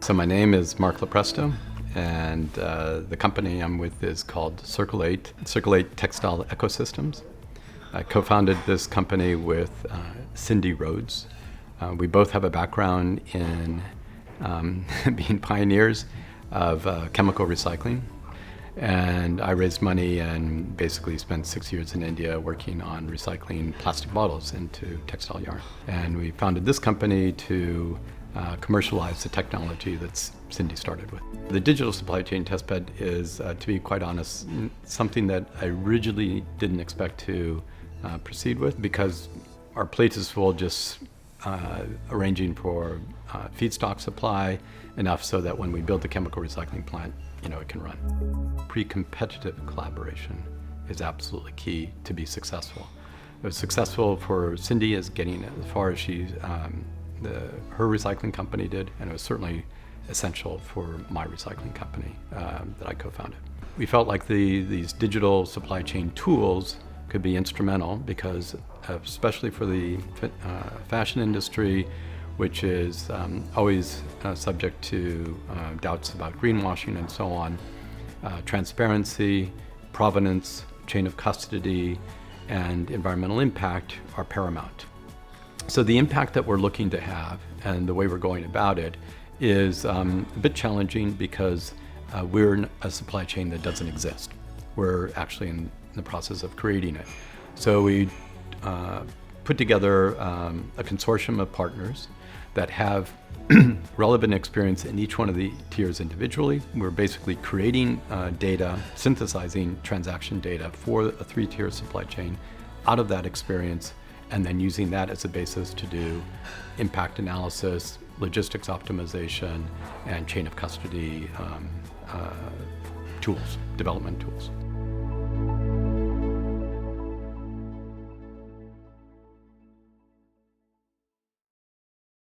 So my name is Mark Lopresto, and the company I'm with is called Circle-8, Circle-8 Textile Ecosystems. I co-founded this company with Cindy Rhodes. We both have a background in being pioneers of chemical recycling. And I raised money and basically spent 6 years in India working on recycling plastic bottles into textile yarn. And we founded this company to commercialize the technology that Cindy started with. The digital supply chain testbed is, to be quite honest, something that I originally didn't expect to proceed with, because our plate is full just arranging for feedstock supply enough so that when we build the chemical recycling plant, it can run. Pre-competitive collaboration is absolutely key to be successful. It was successful for Cindy as getting as far as her recycling company did, and it was certainly essential for my recycling company that I co-founded. We felt like these digital supply chain tools could be instrumental because, especially for the fashion industry, which is always subject to doubts about greenwashing and so on, transparency, provenance, chain of custody, and environmental impact are paramount. So the impact that we're looking to have and the way we're going about it is a bit challenging because we're in a supply chain that doesn't exist. We're actually in the process of creating it. So we put together a consortium of partners that have relevant experience in each one of the tiers individually. We're basically creating data, synthesizing transaction data for a 3-tier supply chain out of that experience, and then using that as a basis to do impact analysis, logistics optimization, and chain of custody tools, development tools.